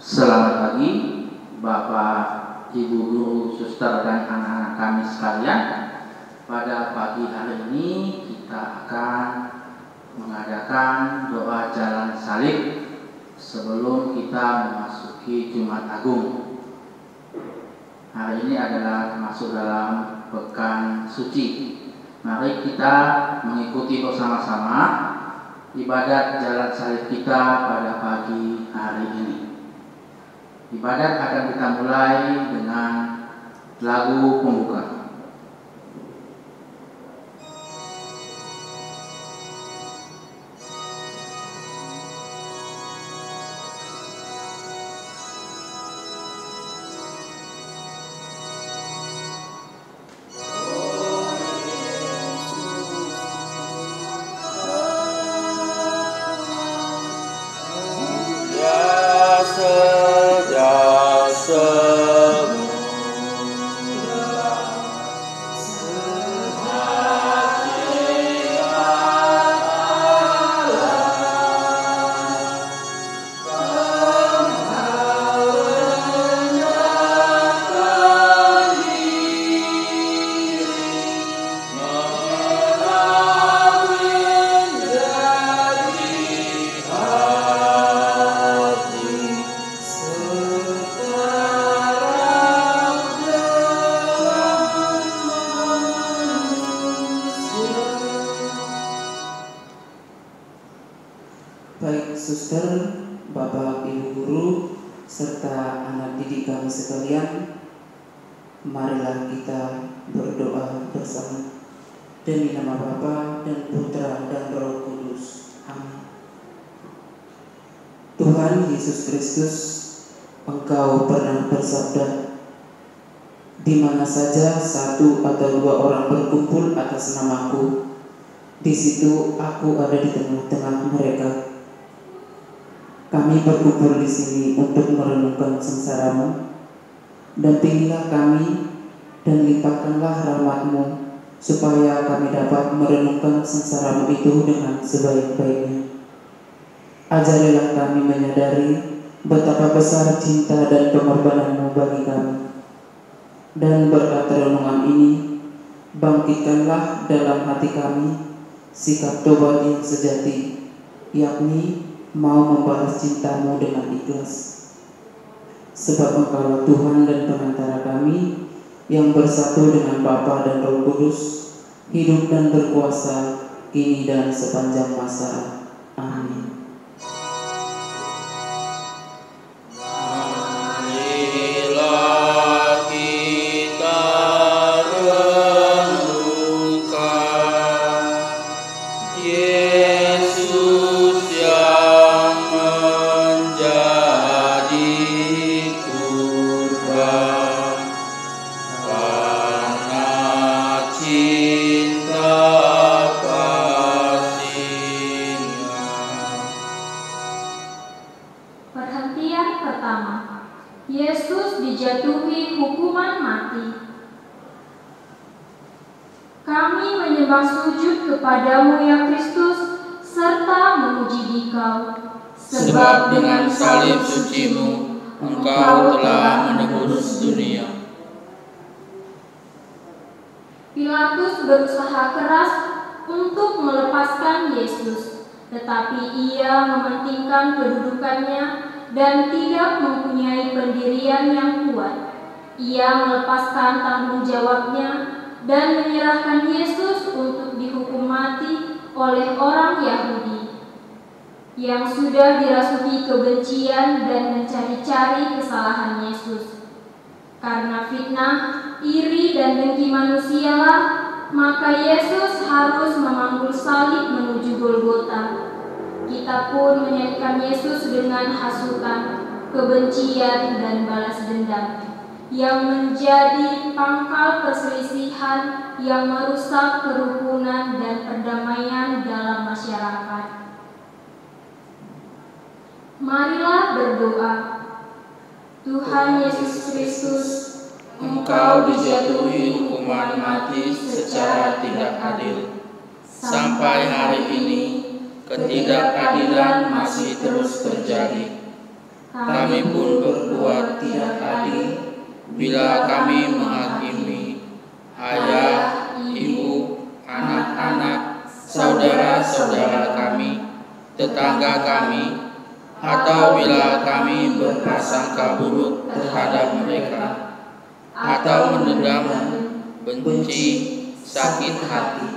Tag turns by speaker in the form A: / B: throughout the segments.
A: Selamat pagi Bapak, Ibu Guru, Suster, dan anak-anak kami sekalian. Pada pagi hari ini kita akan mengadakan doa jalan salib sebelum kita memasuki Jumat Agung. Hari ini adalah masuk dalam pekan suci. Mari kita mengikuti bersama-sama ibadat jalan salib kita pada pagi hari ini. Ibadat akan kita mulai dengan lagu pembuka.
B: Baik suster, bapak, ibu guru, serta anak didik kami sekalian, marilah kita berdoa bersama. Demi nama Bapa dan Putra dan Roh Kudus. Amin. Tuhan Yesus Kristus, Engkau pernah bersabda, di mana saja satu atau dua orang berkumpul atas namaku, di situ aku ada di tengah-tengah mereka. Kami berkumpul di sini untuk merenungkan sengsara-Mu. Dampingilah kami dan limpahkanlah rahmat-Mu, supaya kami dapat merenungkan sengsara-Mu itu dengan sebaik-baiknya. Ajarilah kami menyadari betapa besar cinta dan pengorbanan-Mu bagi kami. Dan berkat renungan ini, bangkitkanlah dalam hati kami sikap tobat yang sejati, yakni mau membalas cinta-Mu dengan ikhlas. Sebab Engkaulah Tuhan dan Pengantara kami, yang bersatu dengan Bapa dan Roh Kudus, hidup dan berkuasa kini dan sepanjang masa. Amin.
C: Perhentian pertama, Yesus dijatuhi hukuman mati. Kami menyembah sujud kepadamu ya Kristus, serta memuji Dikau,
D: sebab dengan salib suci-Mu Engkau telah menebus dunia.
C: Pilatus berusaha keras untuk melepaskan Yesus, tetapi ia mementingkan kedudukannya dan tidak mempunyai pendirian yang kuat. Ia melepaskan tanggung jawabnya dan menyerahkan Yesus untuk dihukum mati oleh orang Yahudi yang sudah dirasuki kebencian dan mencari-cari kesalahan Yesus. Karena fitnah, iri, dan dengki manusialah, maka Yesus harus memanggul salib menuju Golgota. Kita pun menyanyikan Yesus dengan hasutan, kebencian, dan balas dendam, yang menjadi pangkal perselisihan yang merusak kerukunan dan perdamaian dalam masyarakat. Marilah berdoa. Tuhan Yesus Kristus,
D: Engkau dijatuhi hukuman mati secara tidak adil. Sampai hari ini ketidakadilan masih terus terjadi. kami pun berbuat tidak adil bila kami menghakimi ayah, ibu, anak-anak, saudara-saudara kami, tetangga kami, atau bila kami berprasangka buruk terhadap mereka, atau mendendam, benci, sakit hati.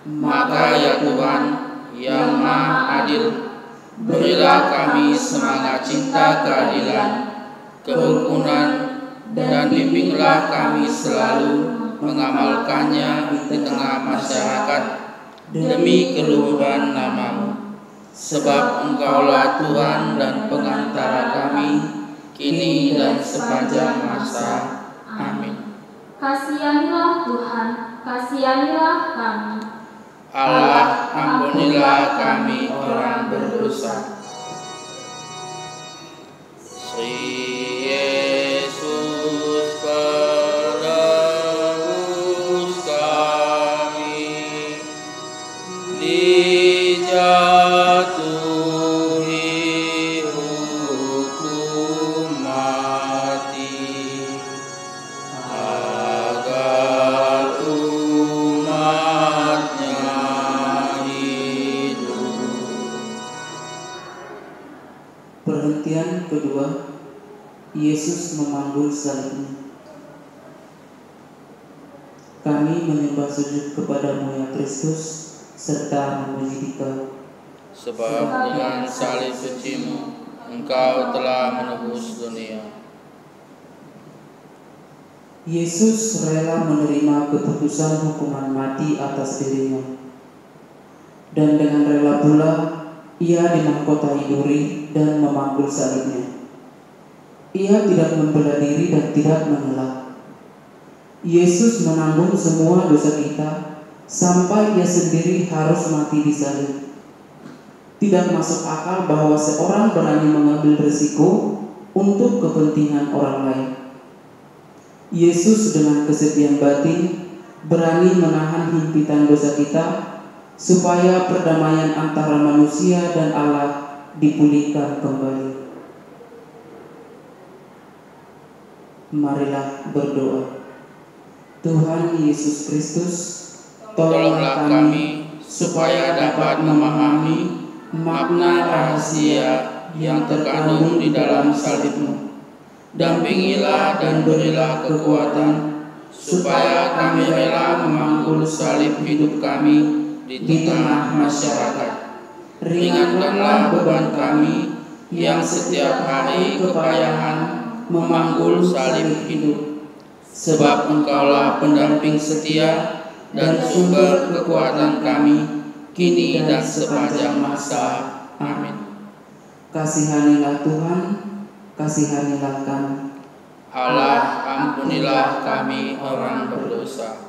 D: Maka ya Tuhan yang Maha Adil, berilah kami semangat cinta keadilan, kerukunan, dan bimbinglah kami selalu mengamalkannya di tengah masyarakat demi keluhuran nama-Mu. Sebab Engkaulah Tuhan dan pengantara kami, kini dan sepanjang masa. Amin.
C: Kasihanilah Tuhan, kasihanilah kami.
D: Allah, ampunilah kami orang berdosa. Sri Yesus penebus kami, dijatuhi hukum mati, agar umatnya hidup.
B: Perhentian kedua, Yesus memanggul salibnya. Kami menyembah sujud kepadamu ya Kristus, serta memuji Dikau.
D: Sebab dengan salib suci-Mu, Engkau telah menebus dunia.
B: Yesus rela menerima keputusan hukuman mati atas dirinya. Dan dengan rela pula, Ia dimahkotai duri dan memanggul salibnya. Ia tidak membela diri dan tidak mengelak. Yesus menanggung semua dosa kita sampai Ia sendiri harus mati di salib. Tidak masuk akal bahwa seorang berani mengambil risiko untuk kepentingan orang lain. Yesus dengan kesetiaan batin berani menahan himpitan dosa kita supaya perdamaian antara manusia dan Allah dipulihkan kembali. Marilah berdoa. Tuhan Yesus Kristus, tolonglah kami supaya dapat memahami makna rahasia yang terkandung di dalam salib-Mu. Dampingilah dan berilah kekuatan supaya kami rela memangkul salib hidup kami di tengah masyarakat. Ringankanlah beban kami yang setiap hari kepayahan memanggul salib hidup. Sebab Engkaulah pendamping setia dan sumber kekuatan kami, kini dan sepanjang masa. Amin. Kasihanilah Tuhan, kasihanilah kami.
D: Allah, ampunilah kami orang berdosa.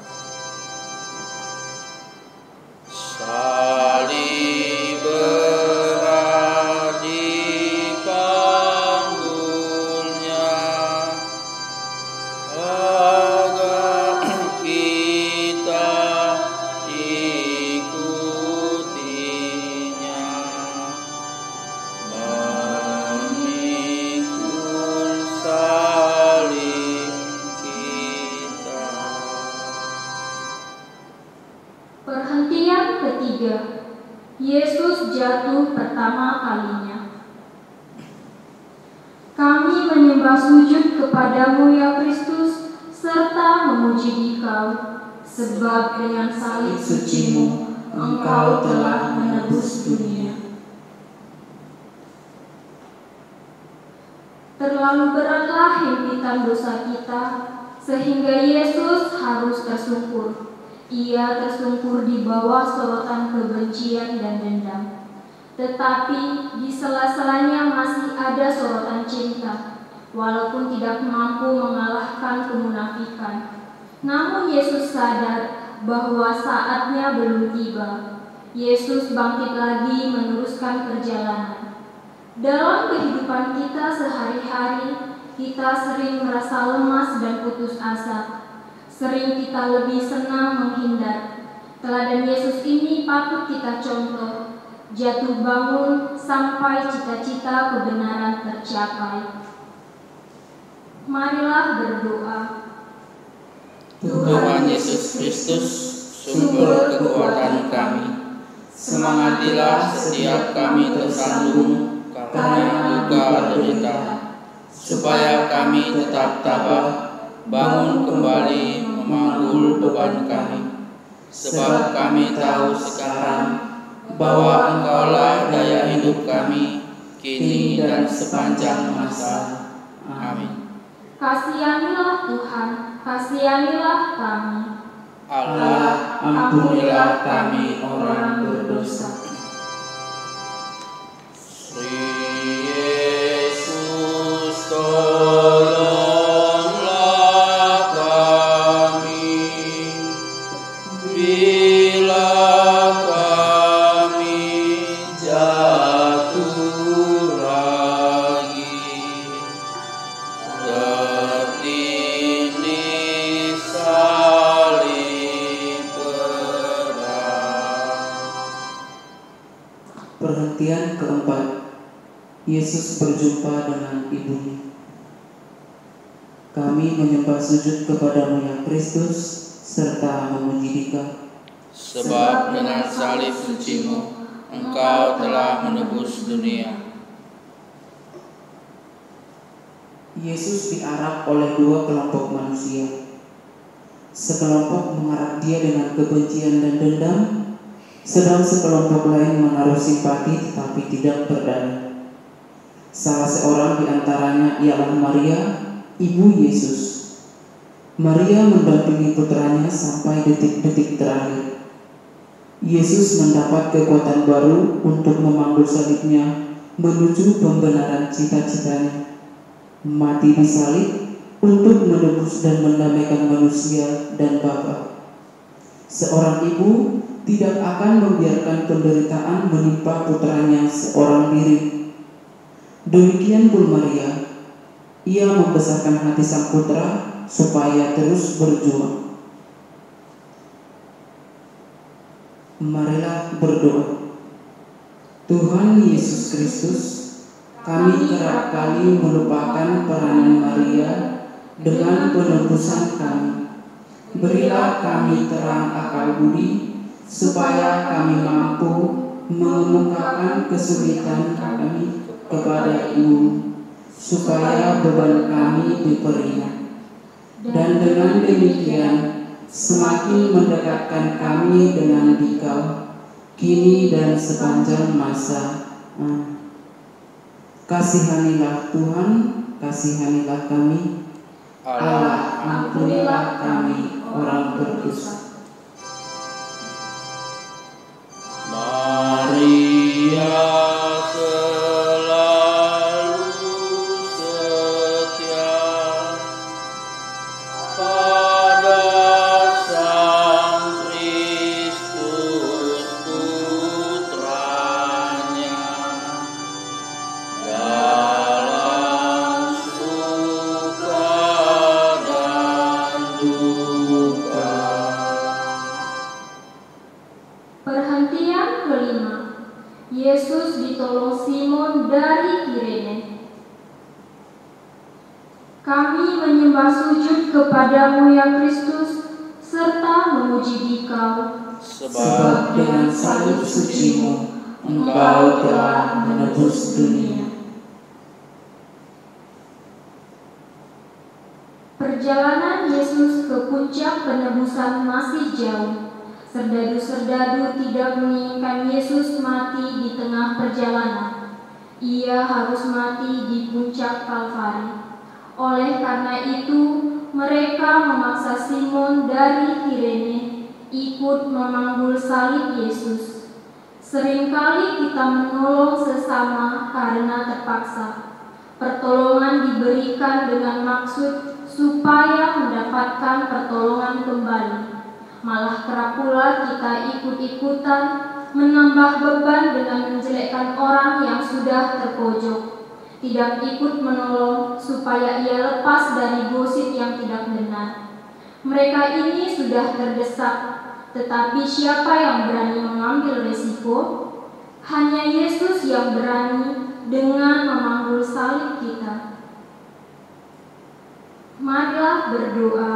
D: Salib berat dipanggulnya, agar kita ikutinya, memikul salib kita.
C: Perhentian ketiga, Yesus jatuh pertama kalinya. Kami menyembah sujud kepadamu ya Kristus, serta memuji Dikau, sebab dengan salib suci-Mu, Engkau telah menebus dunia. Terlalu beratlah himpitan dosa kita, sehingga Yesus harus tersungkur. Ia tersungkur di bawah sorotan kebencian dan dendam. Tetapi di sela-selanya masih ada sorotan cinta, walaupun tidak mampu mengalahkan kemunafikan. Namun Yesus sadar bahwa saatnya belum tiba. Yesus bangkit lagi meneruskan perjalanan. Dalam kehidupan kita sehari-hari, kita sering merasa lemas dan putus asa. Sering kita lebih senang menghindar. Teladan Yesus ini patut kita contoh. jatuh bangun sampai cita-cita kebenaran tercapai. Marilah berdoa.
D: Tuhan Yesus Kristus, sumber kekuatan kami, semangatilah setiap kami tersandung karena duka derita, supaya kami tetap tabah, bangun kembali memanggul beban kami. Sebab kami tahu sekarang bahwa Engkaulah daya hidup kami, kini dan sepanjang masa. Amin.
C: Kasihanilah Tuhan, kasihanilah kami.
D: Allah,
B: ampunilah kami orang berdosa.
D: Yesus, tolonglah kami bila kami jatuh lagi tertindih salib berat.
B: Perhentian keempat, Yesus berjumpa dengan ibunya. Kami menyembah sujud kepadamu ya Kristus, serta memuji Dikau.
D: Sebab dengan salib sucimu, Engkau telah menebus dunia.
B: Yesus diarak oleh dua kelompok manusia. Sekelompok mengarak dia dengan kebencian dan dendam, sedang sekelompok lain menaruh simpati tetapi tidak berdaya. Salah seorang di antaranya ialah Maria, ibu Yesus. Maria mendampingi putranya sampai detik-detik terakhir. Yesus mendapat kekuatan baru untuk memanggul salibnya menuju pembenaran cita-citanya. Mati di salib untuk menebus dan mendamaikan manusia dan Bapa. Seorang ibu tidak akan membiarkan penderitaan menimpa putranya seorang diri. Demikian pun Maria, ia membesarkan hati sang putra supaya terus berjuang. Marilah berdoa. Tuhan Yesus Kristus, kami kerap kali melupakan peranan Maria dengan penebusan kami. Berilah kami terang akal budi, supaya kami mampu mengemukakan kesulitan kami kepada Ibu, supaya beban kami diperingan. Dan dengan demikian semakin mendekatkan kami dengan Dikau, kini dan sepanjang masa. Kasihanilah Tuhan, kasihanilah kami. Allah, ampunilah kami orang berdosa.
D: Maria selalu setia pada Sang Kristus putranya dalam suka dan duka.
C: Perhentian kelima, Yesus ditolong Simon dari Kirene. Kami menyembah sujud kepadamu ya Kristus, serta memuji Dikau.
D: Sebab
B: dengan salib sucimu, Engkau telah menebus dunia.
C: Perjalanan Yesus ke puncak penebusan masih jauh. Serdadu-serdadu tidak menginginkan Yesus mati di tengah perjalanan. Ia harus mati di puncak Kalvari. Oleh karena itu, mereka memaksa Simon dari Kirene ikut memanggul salib Yesus. Seringkali kita menolong sesama karena terpaksa. Pertolongan diberikan dengan maksud supaya mendapatkan pertolongan kembali. Malah kerap pula kita ikut-ikutan menambah beban dengan menjelekkan orang yang sudah terpojok. Tidak ikut menolong supaya ia lepas dari gosip yang tidak benar. Mereka ini sudah terdesak, tetapi siapa yang berani mengambil resiko? Hanya Yesus yang berani dengan memanggul salib kita. Marilah berdoa.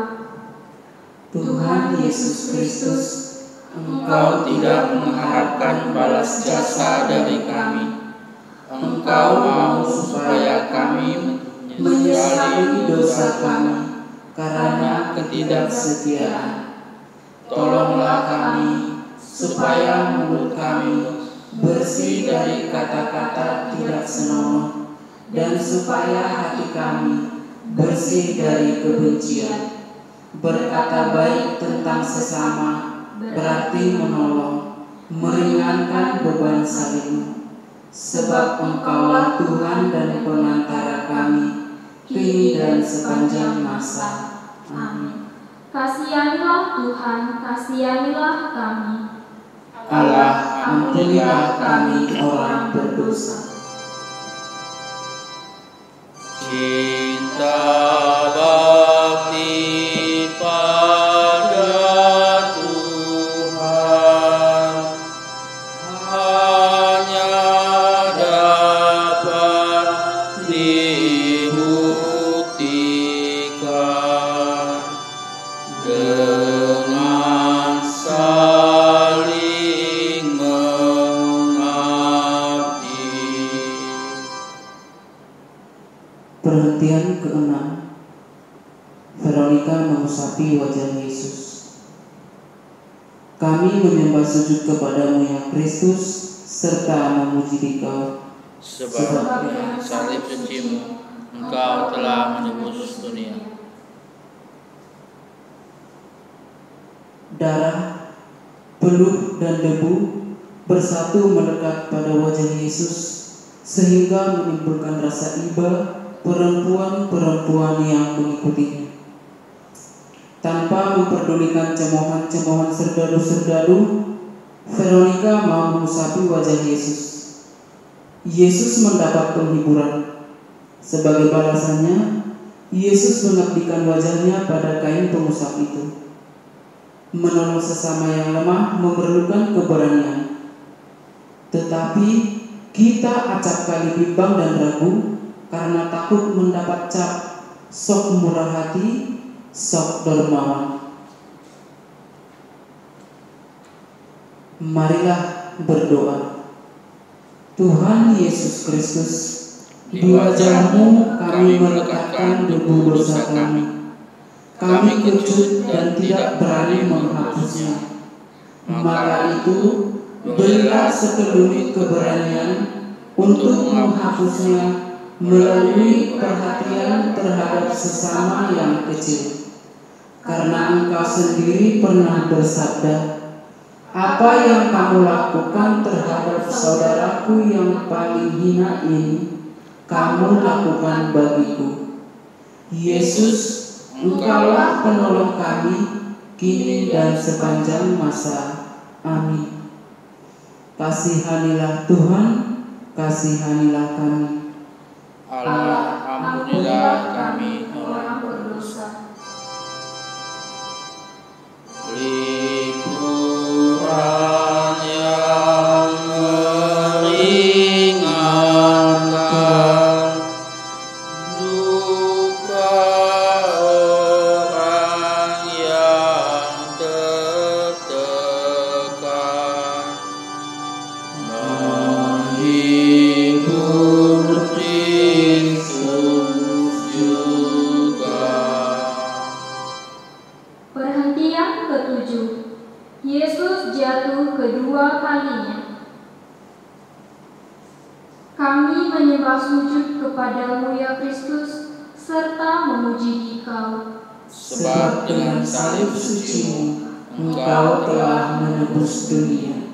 B: Tuhan Yesus Kristus,
D: Engkau tidak mengharapkan balas jasa dari kami. Engkau mau supaya kami menyesali dosa kami karena ketidaksetiaan. Tolonglah kami supaya mulut kami bersih dari kata-kata tidak senonoh, dan supaya hati kami bersih dari kebencian. Berkata baik tentang sesama berarti menolong, meringankan beban salibmu. Sebab Engkaulah Tuhan dan penantara kami, kini dan sepanjang masa. Amin.
C: Kasihanilah Tuhan, kasihanilah kami.
B: Allah, ampunilah kami orang berdosa.
D: Cinta bakti pada Tuhan hanya dapat dibuktikan dengan saling mengabdi.
B: Perhentian ke-6. Veronica mengusapi wajah Yesus. Kami menyembah sujud kepadamu ya Kristus, serta memuji Dikau,
D: Sebab dengan salib sucimu Engkau telah menebus dunia.
B: Darah, peluh, dan debu bersatu melekat pada wajah Yesus, sehingga menimbulkan rasa iba perempuan-perempuan yang mengikutinya. Tanpa memperdulikan cemohan-cemohan serdadu-serdadu, Veronica mau mengusapi wajah Yesus. Yesus mendapat penghiburan. Sebagai balasannya, Yesus mengabdikan wajahnya pada kain pengusap itu. Menolong sesama yang lemah memerlukan keberanian. Tetapi kita acap kali bimbang dan ragu karena takut mendapat cap sok murah hati, sok dermawan. Marilah berdoa. Tuhan Yesus Kristus, di wajah-Mu kami meletakkan debu dosa kami. Kami kecut dan tidak berani menghapusnya. Maka itu, berilah sekelumit keberanian untuk menghapusnya melalui perhatian terhadap sesama yang kecil. Karena Engkau sendiri pernah bersabda, apa yang kamu lakukan terhadap saudaraku yang paling hina ini, kamu lakukan bagiku. Yesus, Engkaulah penolong kami, kini dan sepanjang masa. Amin. Kasihanilah Tuhan, kasihanilah kami.
D: Allah, ampunilah kami orang berdosa. Liburan yang meringankan duka orang yang tertekan, menghibur Kristus juga.
C: Perhentian ke-7. Yesus jatuh kedua kalinya. Kami menyembah sujud kepadamu ya Kristus, serta memuji Dikau.
D: Sebab dengan salib sucimu
B: Engkau telah menebus dunia.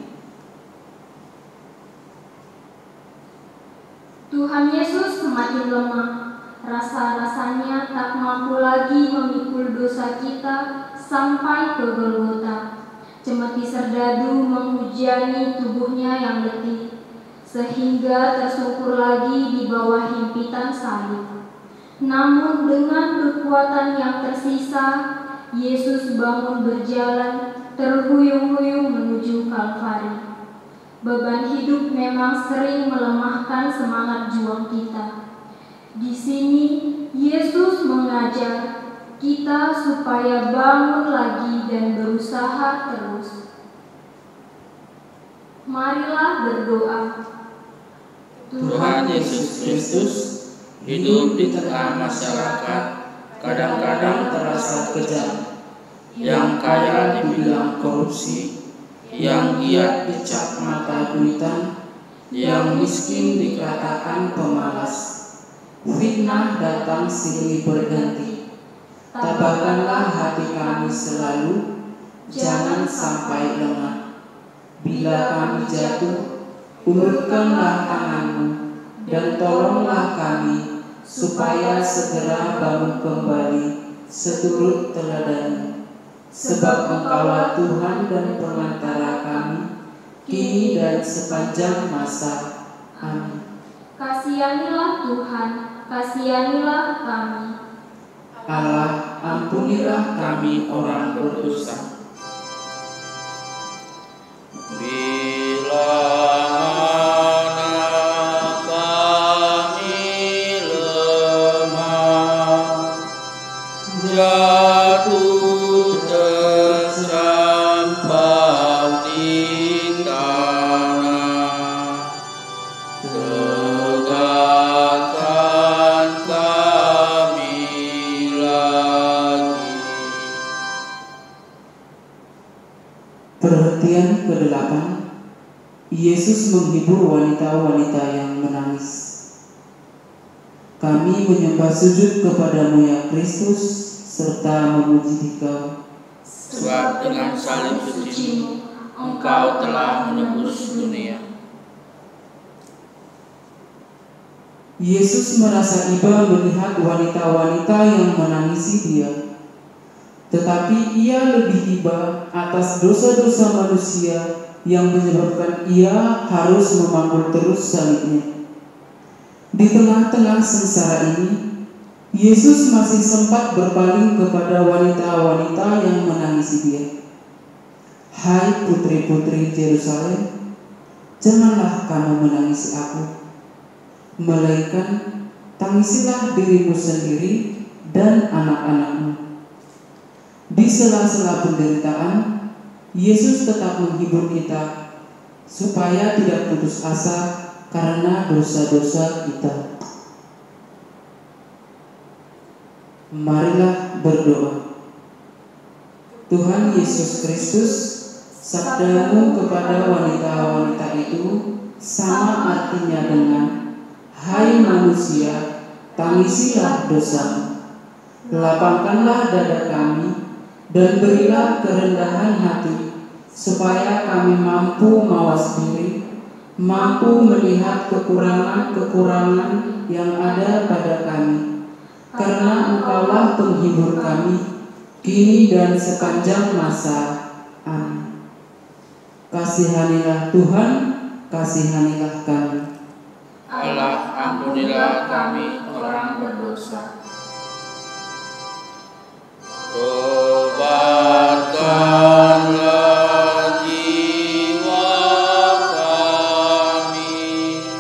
C: Tuhan Yesus semakin lemah. Rasa-rasanya tak mampu lagi memikul dosa kita sampai ke Golgota. Cemeti serdadu menghujani tubuhnya yang letih, sehingga tersungkur lagi di bawah himpitan salib. Namun dengan kekuatan yang tersisa, Yesus bangun berjalan terhuyung-huyung menuju Kalvari. Beban hidup memang sering melemahkan semangat juang kita. Di sini, Yesus mengajar kita supaya bangun lagi dan berusaha terus. Marilah berdoa.
D: Tuhan Yesus Kristus, hidup di tengah masyarakat kadang-kadang terasa kejam, yang kaya dibilang korupsi, yang giat dicap mata duitan, yang miskin dikatakan pemalas. Fitnah datang silih berganti. Tabahkanlah hati kami selalu, jangan sampai lengah. Bila kami jatuh, ulurkanlah tanganmu, dan tolonglah kami, supaya segera bangun kembali seturut teladan. Sebab Engkaulah Tuhan dan pengantara kami, kini dan sepanjang masa. Amin.
C: Kasihanilah Tuhan, kasihanilah kami.
D: Allah, ampunilah kami orang berdosa. Bila mana kami lemah, jatuh tercampur di tanah, tegakkan kami lagi.
B: Perhentian ke-8. Yesus menghibur wanita-wanita yang menangis. Kami menyembah sujud kepadamu ya Kristus, serta memuji Dikau.
D: Sebab dengan salib suci-Mu, Engkau telah menebus dunia.
B: Yesus merasa iba melihat wanita-wanita yang menangisi Dia. Tetapi Ia lebih iba atas dosa-dosa manusia yang menyebabkan Ia harus memangul terus salibnya. Di tengah-tengah sengsara ini, Yesus masih sempat berpaling kepada wanita-wanita yang menangisi Dia. Hai putri-putri Yerusalem, janganlah kamu menangisi aku, melainkan tangisilah dirimu sendiri dan anak-anakmu. Di sela-sela penderitaan, Yesus tetap menghibur kita supaya tidak putus asa karena dosa-dosa kita. Marilah berdoa. Tuhan Yesus Kristus, sabda-Mu kepada wanita-wanita itu sama artinya dengan, hai manusia, tangisilah dosamu. Lapangkanlah dada kami dan berilah kerendahan hati, supaya kami mampu mawas diri, mampu melihat kekurangan-kekurangan yang ada pada kami. Karena Engkaulah penghibur kami, kini dan sepanjang masa. Amin. Kasihanilah Tuhan, kasihanilah kami.
D: Allah, ampunilah kami orang berdosa. Tobatkanlah jiwa kami,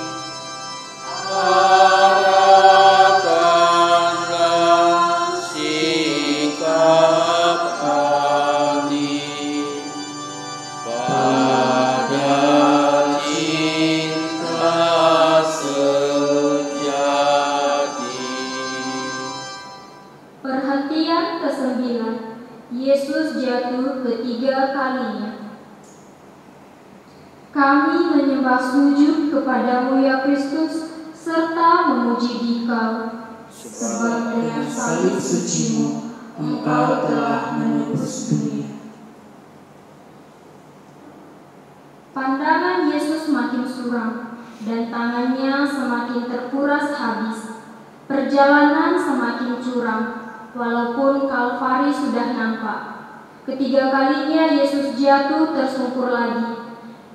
D: arahkanlah sikap hati pada cinta sejati.
C: Perhentian ke-9. Yesus jatuh ketiga kalinya. Kami menyembah sujud kepadamu ya Kristus, serta memuji Dikau. Sebab dengan salib suci-Mu, Engkau telah menebus dunia. Pandangan Yesus makin suram, dan tangannya semakin terkuras habis. Perjalanan semakin curam, walaupun Kalvari sudah nampak. Ketiga kalinya Yesus jatuh tersungkur lagi.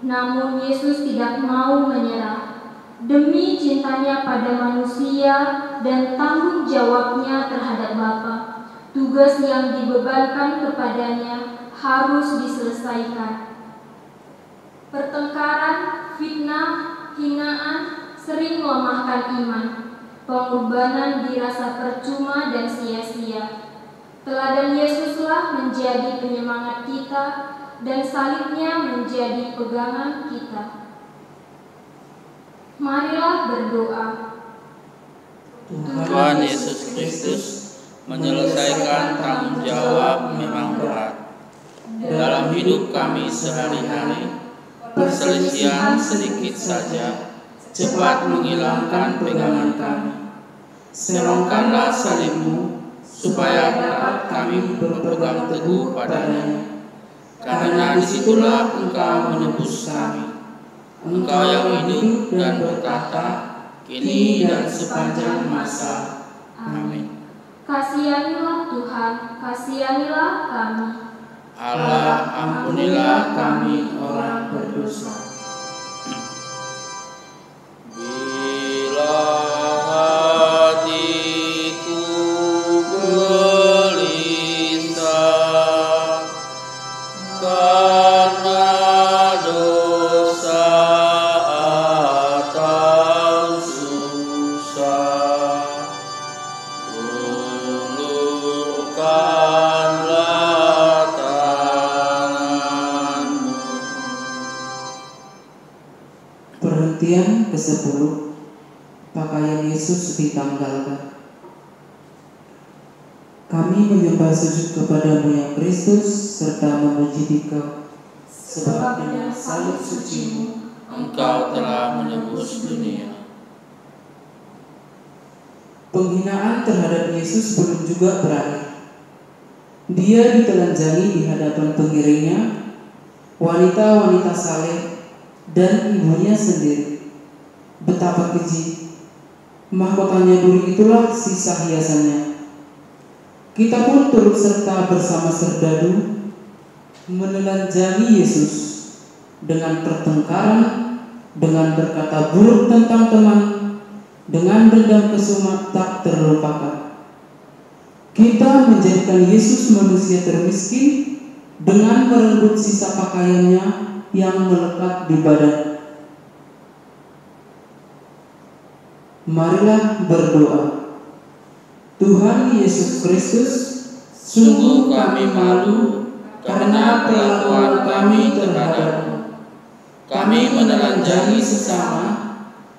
C: Namun Yesus tidak mau menyerah. Demi cintanya pada manusia dan tanggung jawabnya terhadap Bapa, tugas yang dibebankan kepadanya harus diselesaikan. Pertengkaran, fitnah, hinaan sering melemahkan iman. Pengorbanan dirasa percuma dan sia-sia. Teladan Yesuslah menjadi penyemangat kita dan salibnya menjadi pegangan kita. Marilah berdoa.
D: Tuhan Yesus Kristus menyelesaikan tanggung jawab memang berat. Dalam hidup kami sehari-hari, perselisihan sedikit saja cepat menghilangkan pegangan kami. Serongkanlah salib-Mu supaya dapat kami berpegang teguh padanya. Karena disitulah Engkau menebus kami. Engkau yang hidup dan bertahta kini dan sepanjang masa. Amin.
C: Kasihanilah Tuhan, kasihanilah kami.
D: Allah, ampunilah kami orang berdosa. Bila hatiku gelisah karena dosa atau susah, ulurkanlah tangan-Mu.
B: Perhentian ke-10. Pakaian Yesus ditanggalkan. Kami menyembah sujud kepadamu ya Kristus, serta memuji Dikau, sebab dengan salib suci-Mu
D: Engkau telah menebus dunia.
B: penghinaan terhadap Yesus belum juga berakhir. Dia ditelanjangi di hadapan pengiringnya, wanita-wanita saleh, dan ibunya sendiri. Betapa keji. Mahkotanya duri itulah sisa hiasannya. Kita pun turut serta bersama serdadu menelanjangi Yesus dengan pertengkaran, dengan berkata buruk tentang teman, dengan dendam kesumat tak terlupakan. Kita menjadikan Yesus manusia termiskin dengan merenggut sisa pakaiannya yang melekat di badan. Marilah berdoa. Tuhan Yesus Kristus,
D: Sungguh kami malu karena perlakuan kami terhadap-Mu. Kami menelanjangi sesama.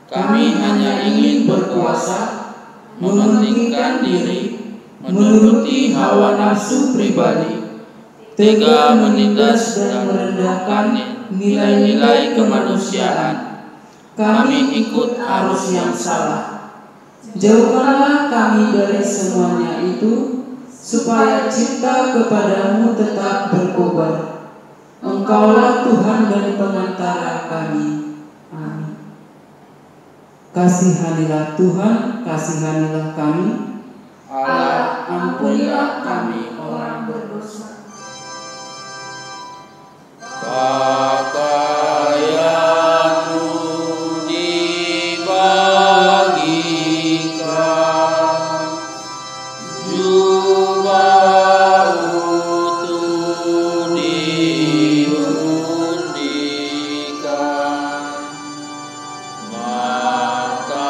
D: Kami hanya ingin berkuasa, mementingkan diri, menuruti hawa nafsu pribadi, tega menindas dan merendahkan nilai-nilai kemanusiaan. Kami ikut arus yang salah.
B: jauhkanlah kami dari semuanya itu, supaya cinta kepadamu tetap berkobar. Engkaulah Tuhan dan pengantara kami. Amin. Kasihanilah Tuhan, kasihanilah kami.
D: Allah, ampunilah kami orang berdosa. Pakaianmu dibagikan, jubah utuh diundikan, martabatmu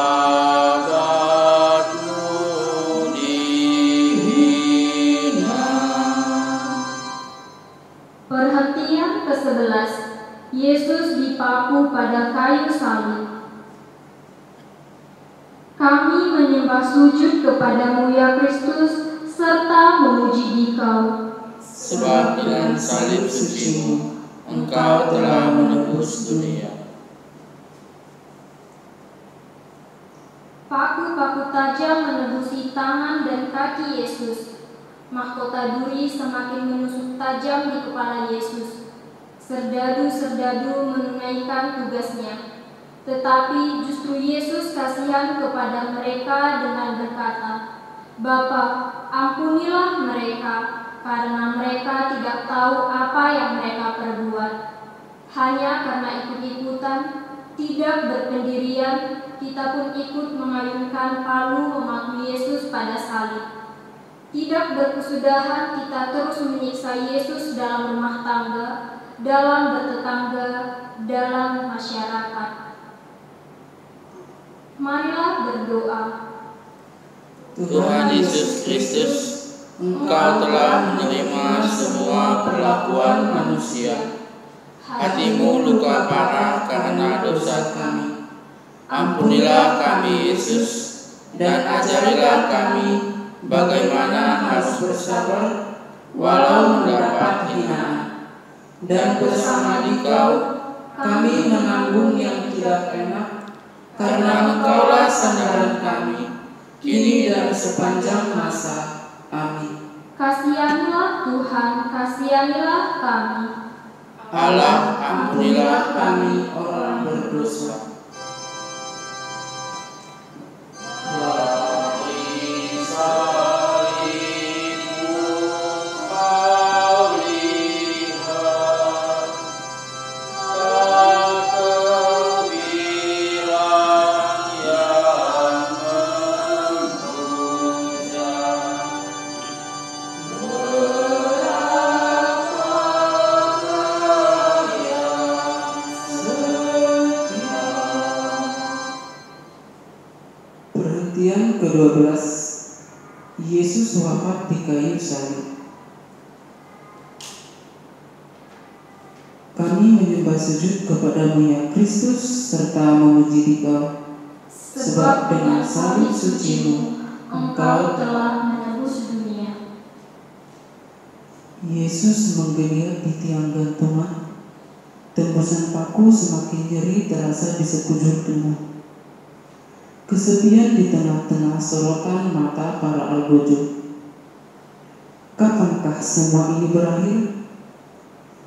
D: dihina.
C: Perhentian ke-11. Yesus dipaku pada kayu salib. Kami menyembah sujud kepadamu ya Kristus, serta memuji Dikau.
D: Sebab dengan salib suci-Mu Engkau telah menebus dunia.
C: Paku-paku tajam menebusi tangan dan kaki Yesus. Mahkota duri semakin menusuk tajam di kepala Yesus. Serdadu-serdadu menunaikan tugasnya. Tetapi justru Yesus kasihan kepada mereka dengan berkata, Bapa, ampunilah mereka, karena mereka tidak tahu apa yang mereka perbuat. Hanya karena ikut-ikutan, tidak berpendirian, kita pun ikut mengayunkan palu memaku Yesus pada salib. Tidak berkesudahan kita terus menyiksa Yesus dalam rumah tangga, dalam bertetangga, dalam masyarakat. Marilah berdoa.
D: Tuhan Yesus Kristus, Engkau telah menerima semua perlakuan manusia. Hatimu luka parah karena dosa kami. Ampunilah kami Yesus, dan ajarilah kami bagaimana harus bersabar walau mendapat hinaan. Dan bersama Dikau kami menanggung yang tidak enak, karena Engkaulah sandaran kami, kini dan sepanjang masa. Amin.
C: Kasihanilah Tuhan, kasihanilah kami.
D: Allah, ampunilah kami orang berdosa.
B: Perhentian ke-12, Yesus wafat di kayu salib. Kami menyembah sujud kepadamu ya Kristus, serta memuji Dikau, sebab dengan salib sucimu Engkau
C: telah menebus dunia.
B: Yesus menggeliat di tiang gantungan. Tembusan paku semakin nyeri terasa di sekujur tubuh. Kesepian di tengah-tengah sorotan mata para algojo. Kapankah semua ini berakhir?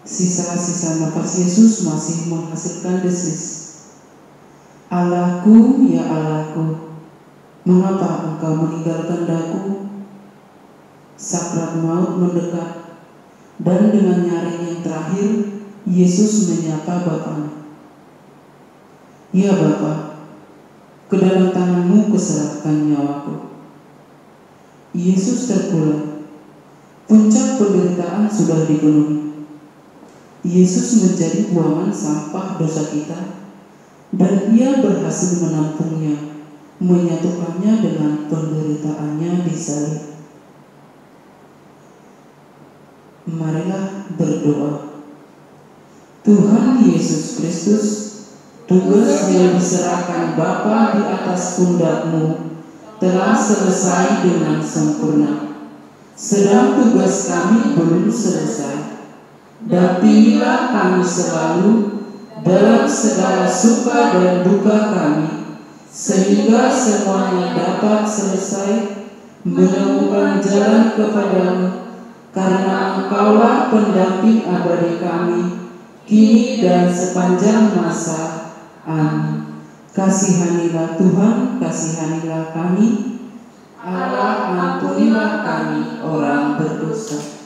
B: Sisa-sisa nafas Yesus masih menghasilkan desis. Allahku, ya Allahku, mengapa Engkau meninggalkan daku? Sakrat maut mendekat, dan dengan nyaring yang terakhir, Yesus menyapa Bapaknya. Ya Bapa, ke dalam tangan-Mu kuserahkan nyawaku. Yesus terpulang. Puncak penderitaan sudah dipenuhi. Yesus menjadi buangan sampah dosa kita, dan Ia berhasil menampungnya, menyatukannya dengan penderitaannya di salib. Marilah berdoa. Tuhan Yesus Kristus, tugas yang diserahkan Bapa di atas pundak-Mu telah selesai dengan sempurna. Sedang tugas kami belum selesai. Dampingilah kami selalu dalam segala suka dan duka kami, sehingga semuanya dapat selesai menemukan jalan kepadamu, karena Engkaulah pendamping abadi kami, kini dan sepanjang masa. Amin. Kasihanilah Tuhan, kasihanilah kami. Allah, ampunilah kami orang berdosa.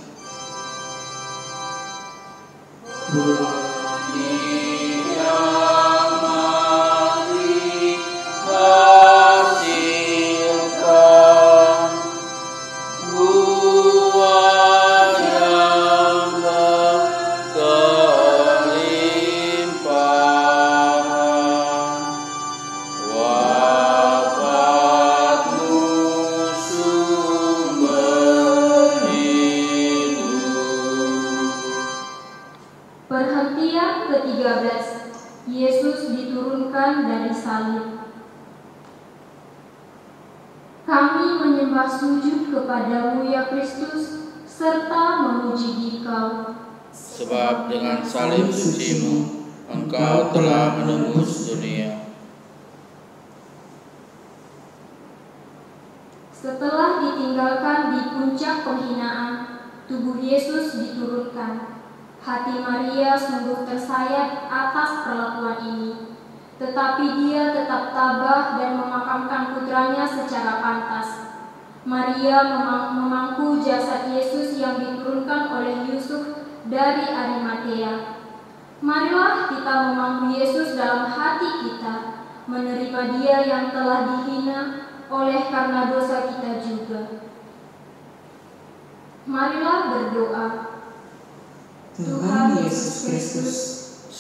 C: Perhentian ke-13, Yesus diturunkan dari salib. Kami menyembah sujud kepadamu ya Kristus, serta memuji Dikau,
D: Sebab dengan salib sucimu Engkau telah menembus dunia.
C: Setelah ditinggalkan di puncak penghinaan, tubuh Yesus diturunkan. Hati Maria sungguh tersayat atas perlakuan ini, tetapi dia tetap tabah dan memakamkan putranya secara pantas. Maria memangku jasad Yesus yang diturunkan oleh Yusuf dari Arimatea. Marilah kita memangku Yesus dalam hati kita, menerima Dia yang telah dihina oleh karena dosa kita juga. Marilah berdoa.
B: Tuhan Yesus Kristus,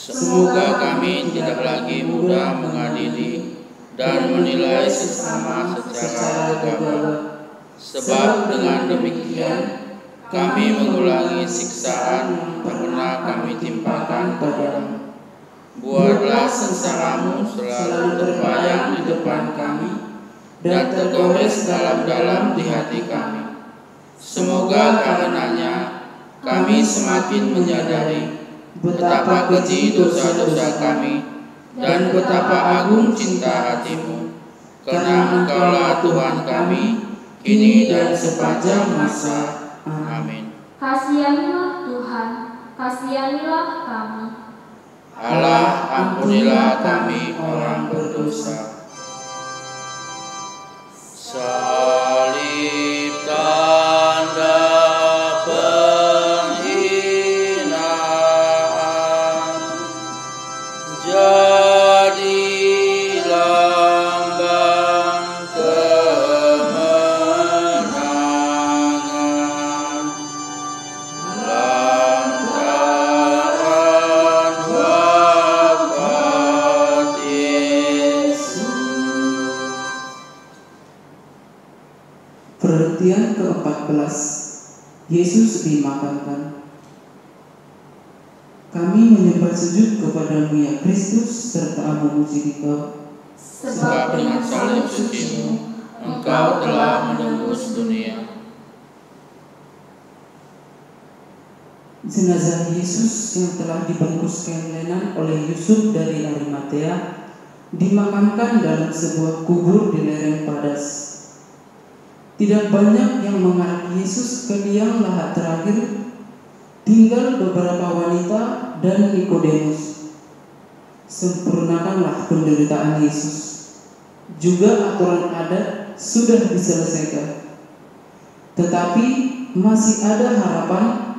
D: Semoga kami tidak lagi mudah mengadili dan menilai sesama secara gegabah. Sebab dengan demikian kami mengulangi siksaan yang tak pernah kami timpakan kepadamu. Buatlah sengsaramu selalu terbayang di depan kami dan tergores dalam-dalam di hati kami. Semoga karenanya kami semakin menyadari betapa keji dosa-dosa kami dan betapa agung cinta hati-Mu, karena Engkaulah Tuhan kami, kini dan sepanjang masa. Amin.
C: Kasihanilah Tuhan, kasihanilah kami.
D: Allah, ampunilah kami orang berdosa. Salib tanda penghinaan, jadi lambang kemenangan. Lantaran wafat Yesus.
B: Perhentian ke-14, Yesus dimakamkan. Kami menyembah sujud kepadamu ya Kristus, serta memuji Dikau.
D: Sebab dengan salib suci-Mu, Engkau telah menembus dunia.
B: Jenazah Yesus yang telah dibungkus kain lenan oleh Yusuf dari Arimatea dimakamkan dalam sebuah kubur di lereng Padas. Tidak banyak yang mengarah Yesus ke liang lahat terakhir, tinggal beberapa wanita dan Nikodemus. Sempurnakanlah penderitaan Yesus. Juga aturan adat sudah diselesaikan. Tetapi masih ada harapan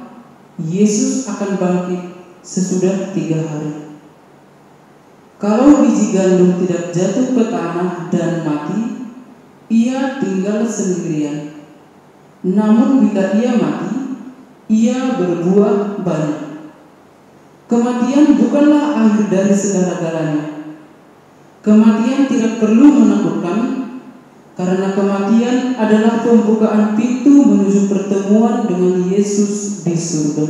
B: Yesus akan bangkit sesudah 3 hari. Kalau biji gandum tidak jatuh ke tanah dan mati, ia tinggal sendirian. Namun bila ia mati, ia berbuah banyak. Kematian bukanlah akhir dari segala-galanya. Kematian tidak perlu menakutkan, karena kematian adalah pembukaan pintu menuju pertemuan dengan Yesus di surga.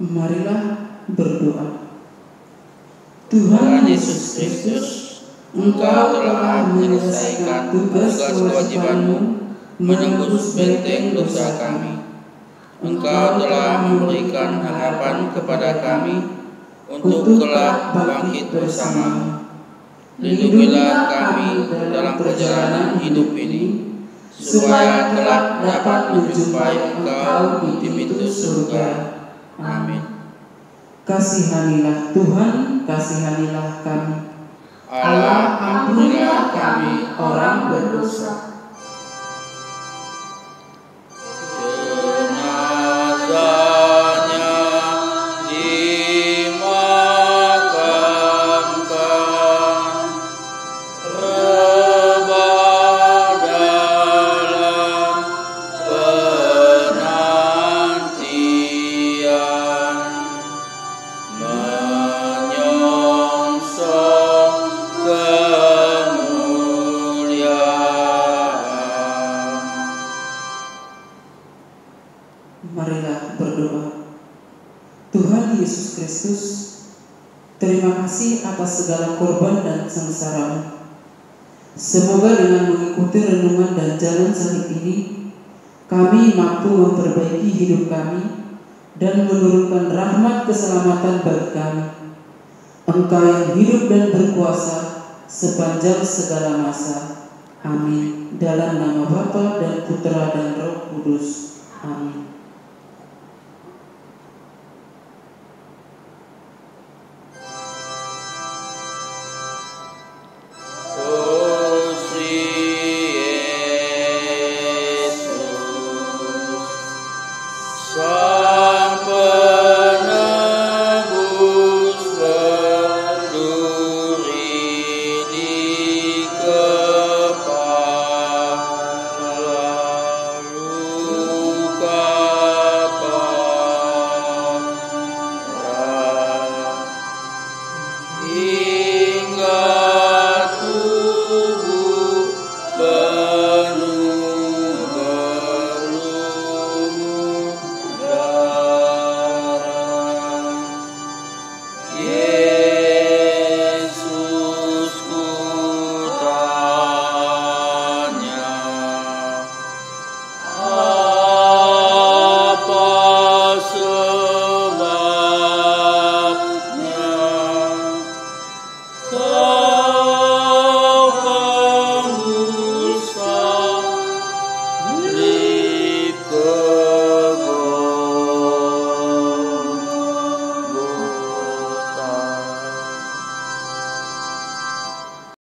B: Marilah berdoa.
D: Tuhan Yesus Kristus, Engkau telah menyelesaikan tugas kewajiban-Mu menembus benteng dosa kami. Engkau telah memberikan harapan kepada kami untuk kelak bangkit bersama. Lindungilah kami dalam perjalanan hidup ini, supaya kelak dapat menjumpai Engkau di pintu surga. Amin.
B: Kasihanilah Tuhan, kasihanilah kami.
D: Allah, ampunilah kami orang berdosa. Jenazahnya dimakamkan, rebah dalam penantian, menyongsong kemuliaan.
B: Marilah berdoa. Tuhan Yesus Kristus, terima kasih atas segala korban dan sengsara-Mu. Semoga dengan mengikuti renungan dan jalan salib ini, kami mampu memperbaiki hidup kami dan menurunkan rahmat keselamatan bagi kami. Engkau yang hidup dan berkuasa sepanjang segala masa. Amin. Dalam nama Bapa dan Putra dan Roh Kudus. Amin.